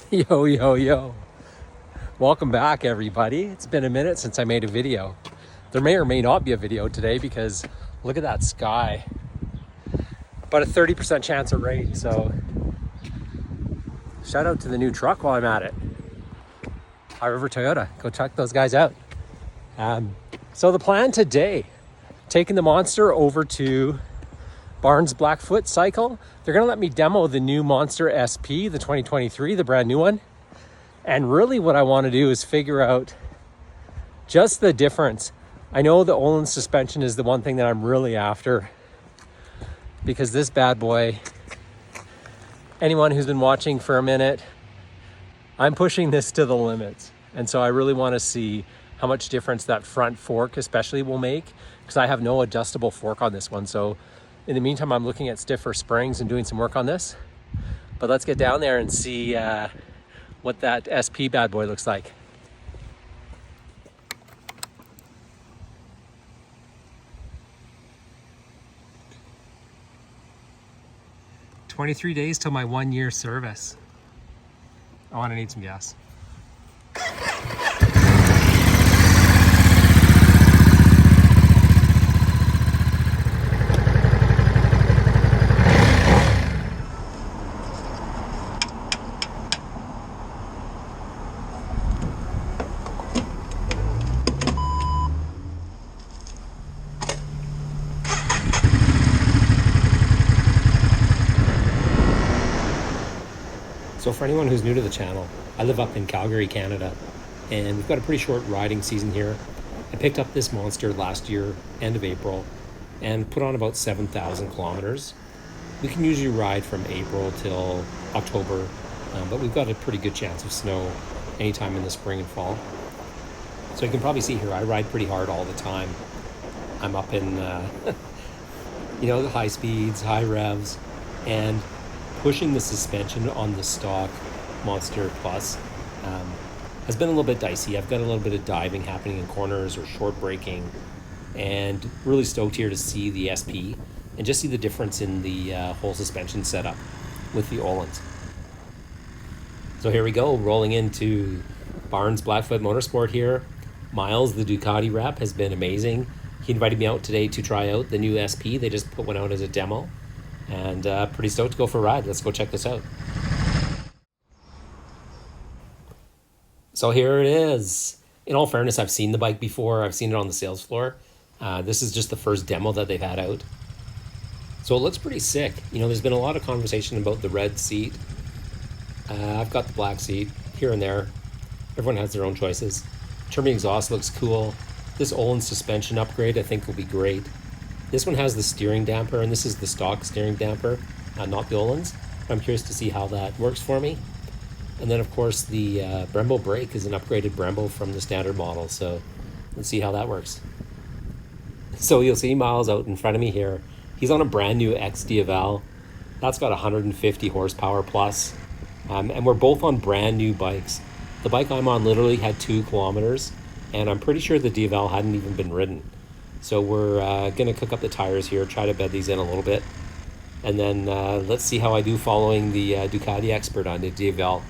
Yo, yo, yo. Welcome back, everybody. It's been a minute since I made a video. There may or may not be a video today because look at that sky. About a 30% chance of rain, so shout out to the new truck while I'm at it. High River Toyota. Go check those guys out. So the plan today, taking the Monster over to Barnes Blackfoot Cycle. They're gonna let me demo the new Monster SP, the 2023, the brand new one. And really what I wanna do is figure out just the difference. I know the Öhlins suspension is the one thing that I'm really after because this bad boy, anyone who's been watching for a minute, I'm pushing this to the limits. And so I really wanna see how much difference that front fork especially will make because I have no adjustable fork on this one. So in the meantime, I'm looking at stiffer springs and doing some work on this. But let's get down there and see what that SP bad boy looks like. "23 days till my 1-year service." I want to need some gas. So for anyone who's new to the channel, I live up in Calgary, Canada, and we've got a pretty short riding season here. I picked up this Monster last year, end of April, and put on about 7,000 kilometers. We can usually ride from April till October, but we've got a pretty good chance of snow anytime in the spring and fall. So you can probably see here, I ride pretty hard all the time. I'm up in, the high speeds, high revs, and pushing the suspension on the stock Monster Plus has been a little bit dicey. I've got a little bit of diving happening in corners or short braking, and really stoked here to see the SP and just see the difference in the whole suspension setup with the Öhlins. So here we go, rolling into Barnes Blackfoot Motorsport here. Miles, the Ducati rep, has been amazing. He invited me out today to try out the new SP. They just put one out as a demo. And pretty stoked to go for a ride. Let's go check this out. So here it is. In all fairness, I've seen the bike before. I've seen it on the sales floor. This is just the first demo that they've had out. So it looks pretty sick. There's been a lot of conversation about the red seat. I've got the black seat here and there. Everyone has their own choices. Turbine exhaust looks cool. This Öhlins suspension upgrade I think will be great. This one has the steering damper, and this is the stock steering damper, not the Öhlins. I'm curious to see how that works for me. And then, of course, the Brembo brake is an upgraded Brembo from the standard model, so let's see how that works. So you'll see Miles out in front of me here. He's on a brand new X Diavel. That's got 150 horsepower plus, and we're both on brand new bikes. The bike I'm on literally had 2 kilometers, and I'm pretty sure the Diavel hadn't even been ridden. So we're going to cook up the tires here, try to bed these in a little bit. And then let's see how I do following the Ducati expert on the Diavel.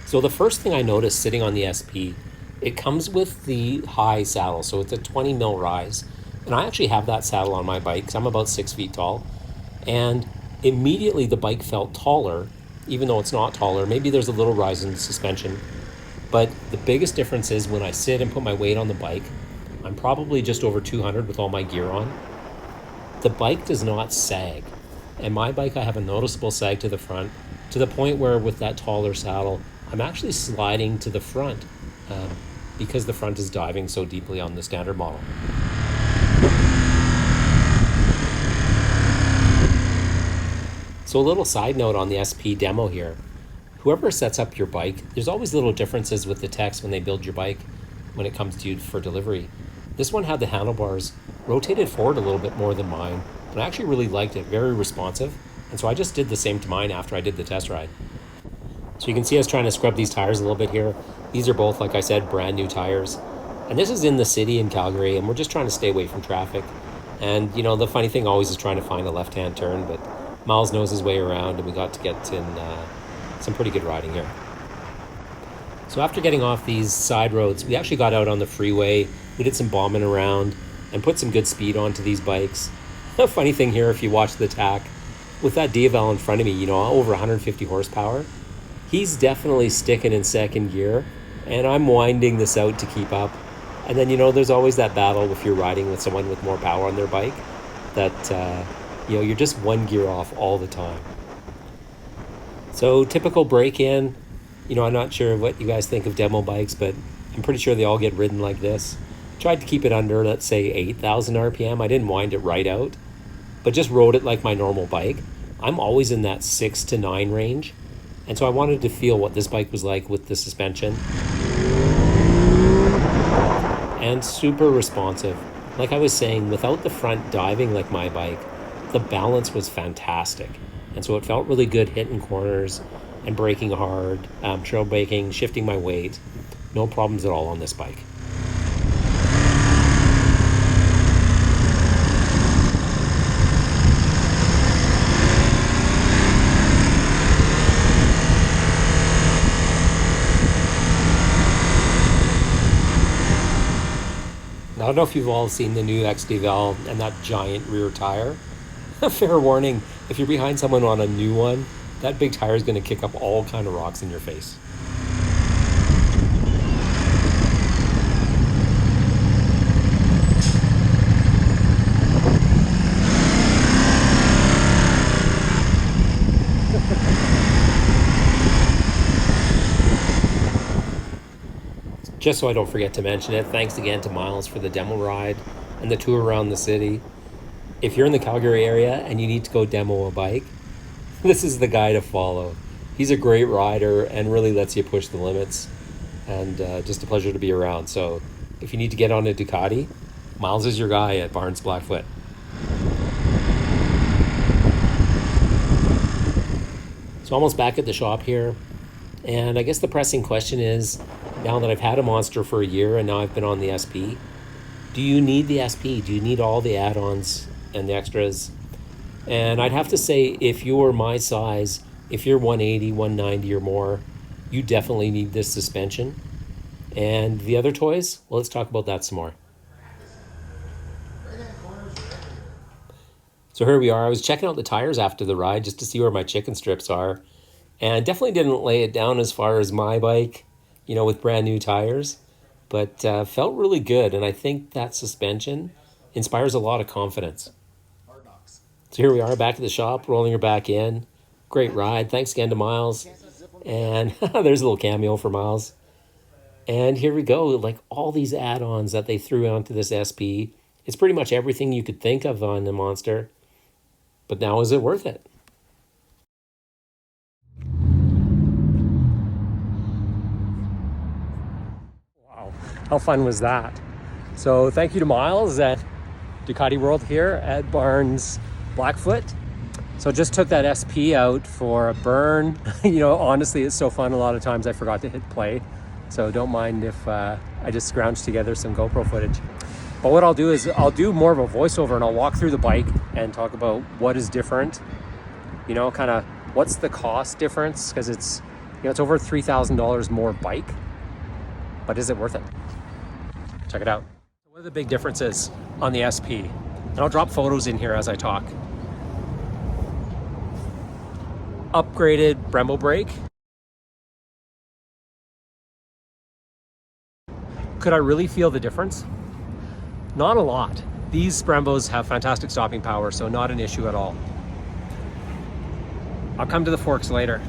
So the first thing I noticed sitting on the SP, it comes with the high saddle. So it's a 20 mil rise. And I actually have that saddle on my bike because I'm about 6 feet tall. And immediately the bike felt taller, even though it's not taller. Maybe there's a little rise in the suspension, but the biggest difference is when I sit and put my weight on the bike, I'm probably just over 200 with all my gear on. The bike does not sag, and my bike, I have a noticeable sag to the front, to the point where with that taller saddle, I'm actually sliding to the front because the front is diving so deeply on the standard model. So a little side note on the SP demo here. Whoever sets up your bike, there's always little differences with the text when they build your bike when it comes to you for delivery. This one had the handlebars rotated forward a little bit more than mine, but I actually really liked it, very responsive. And so I just did the same to mine after I did the test ride. So you can see us trying to scrub these tires a little bit here. These are both, like I said, brand new tires. And this is in the city in Calgary, and we're just trying to stay away from traffic. And, you know, the funny thing always is trying to find a left-hand turn, but Miles knows his way around, and we got to get in some pretty good riding here. So after getting off these side roads, we actually got out on the freeway. We did some bombing around and put some good speed onto these bikes. The funny thing here, if you watch the tack, with that Diavel in front of me, you know, over 150 horsepower, he's definitely sticking in second gear, and I'm winding this out to keep up. And then, you know, there's always that battle if you're riding with someone with more power on their bike that, you know, you're just one gear off all the time. So typical break-in, you know, I'm not sure what you guys think of demo bikes, but I'm pretty sure they all get ridden like this. Tried to keep it under, let's say, 8,000 RPM. I didn't wind it right out, but just rode it like my normal bike. I'm always in that 6 to 9 range. And so I wanted to feel what this bike was like with the suspension. And super responsive. Like I was saying, without the front diving like my bike, the balance was fantastic. And so it felt really good hitting corners and braking hard, trail braking, shifting my weight. No problems at all on this bike. I don't know if you've all seen the new XDVL and that giant rear tire. Fair warning, if you're behind someone on a new one, that big tire is going to kick up all kind of rocks in your face. Just so I don't forget to mention it, thanks again to Miles for the demo ride and the tour around the city. If you're in the Calgary area and you need to go demo a bike, this is the guy to follow. He's a great rider and really lets you push the limits, and just a pleasure to be around. So if you need to get on a Ducati, Miles is your guy at Barnes Blackfoot. So almost back at the shop here, and I guess the pressing question is, now that I've had a Monster for a year and now I've been on the SP, do you need the SP? Do you need all the add-ons and the extras? And I'd have to say, if you're my size, if you're 180, 190 or more, you definitely need this suspension. And the other toys, well, let's talk about that some more. So here we are. I was checking out the tires after the ride just to see where my chicken strips are. And definitely didn't lay it down as far as my bike, you know, with brand new tires, but felt really good. And I think that suspension inspires a lot of confidence. So here we are back at the shop, rolling her back in. Great ride. Thanks again to Miles. And there's a little cameo for Miles. And here we go, like all these add-ons that they threw onto this SP. It's pretty much everything you could think of on the Monster. But now, is it worth it? Wow, how fun was that? So thank you to Miles at Ducati World here at Barnes Blackfoot. So just took that SP out for a burn. You know, honestly, it's so fun. A lot of times I forgot to hit play. So don't mind if I just scrounged together some GoPro footage. But what I'll do is I'll do more of a voiceover and I'll walk through the bike and talk about what is different. You know, kind of what's the cost difference? Because it's, you know, it's over $3,000 more bike. But is it worth it? Check it out. What are the big differences on the SP? And I'll drop photos in here as I talk. Upgraded Brembo brake. Could I really feel the difference? Not a lot. These Brembos have fantastic stopping power, so not an issue at all. I'll come to the forks later.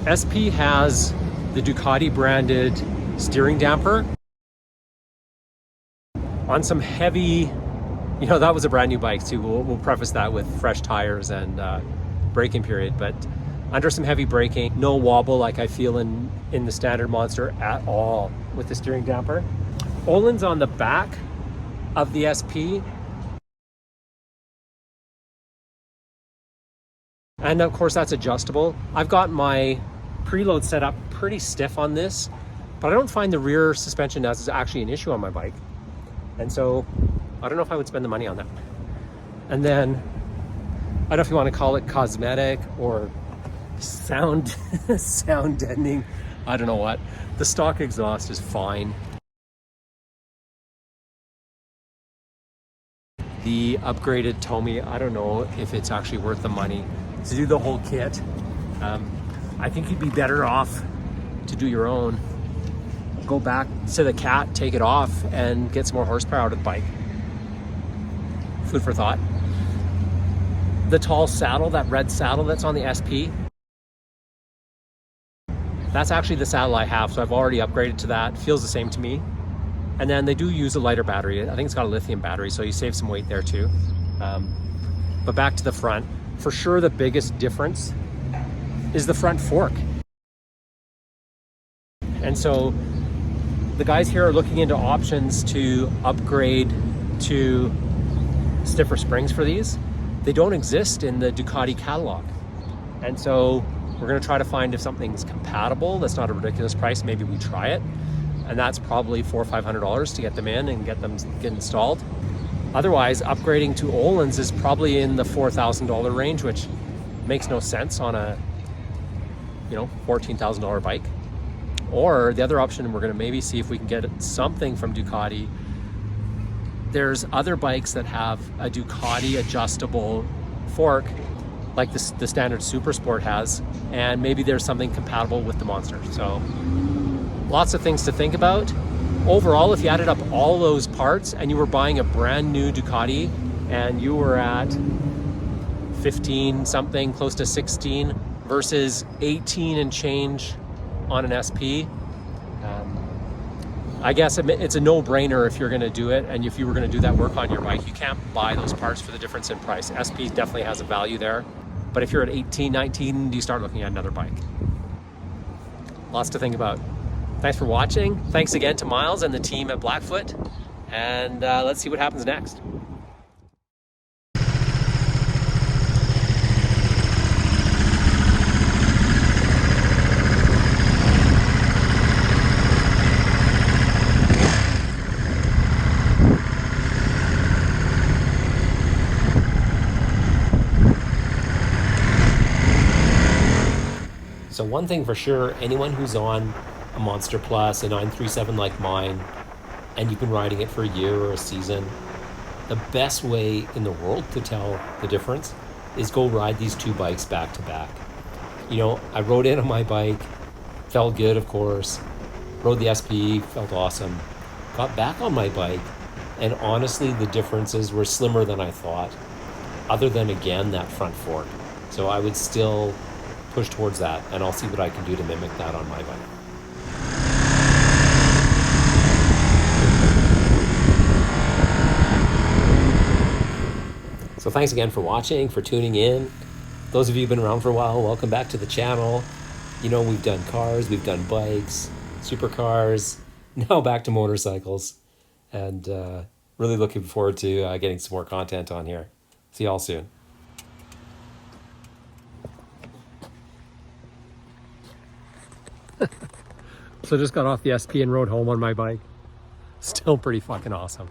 SP has the Ducati branded steering damper on some heavy, you know, that was a brand new bike too. We'll preface that with fresh tires and braking period, but under some heavy braking, no wobble like I feel in the standard Monster at all with the steering damper. Olin's on the back of the SP. And of course that's adjustable. I've got my preload set up pretty stiff on this, but I don't find the rear suspension as actually an issue on my bike. And so I don't know if I would spend the money on that. And then I don't know if you want to call it cosmetic or sound sound deadening. I don't know what. The stock exhaust is fine. The upgraded Tomy, I don't know if it's actually worth the money to do the whole kit. I think you'd be better off to do your own. Go back to the Cat, take it off, and get some more horsepower out of the bike. Food for thought. The tall saddle, that red saddle that's on the SP, that's actually the saddle I have, so I've already upgraded to that. Feels the same to me. And then they do use a lighter battery. I think it's got a lithium battery, so you save some weight there too. But back to the front. For sure the biggest difference is the front fork. And so the guys here are looking into options to upgrade to stiffer springs for these. They don't exist in the Ducati catalog. And so we're gonna try to find if something's compatible, that's not a ridiculous price, maybe we try it. And that's probably $400 or $500 to get them in and get them installed. Otherwise, upgrading to Öhlins is probably in the $4,000 range, which makes no sense on a, $14,000 bike. Or the other option, we're gonna maybe see if we can get something from Ducati. There's other bikes that have a Ducati adjustable fork, like the standard Super Sport has, and maybe there's something compatible with the Monster. So lots of things to think about. Overall, if you added up all those parts and you were buying a brand new Ducati and you were at 15 something, close to 16 versus 18 and change on an SP, I guess it's a no-brainer if you're going to do it. And if you were going to do that work on your bike, you can't buy those parts for the difference in price. SP definitely has a value there. But if you're at 18, 19, you start looking at another bike. Lots to think about. Thanks for watching. Thanks again to Miles and the team at Blackfoot. And let's see what happens next. So one thing for sure, anyone who's on a Monster Plus, a 937 like mine, and you've been riding it for a year or a season, the best way in the world to tell the difference is go ride these two bikes back to back. I rode in on my bike, felt good, of course, rode the SP, felt awesome, got back on my bike, and honestly, the differences were slimmer than I thought, other than, again, that front fork. So I would still push towards that, and I'll see what I can do to mimic that on my bike. So thanks again for watching, for tuning in. Those of you who've been around for a while, welcome back to the channel. We've done cars, we've done bikes, supercars, now back to motorcycles, and really looking forward to getting some more content on here. See y'all soon. So just got off the SP and rode home on my bike. Still pretty fucking awesome.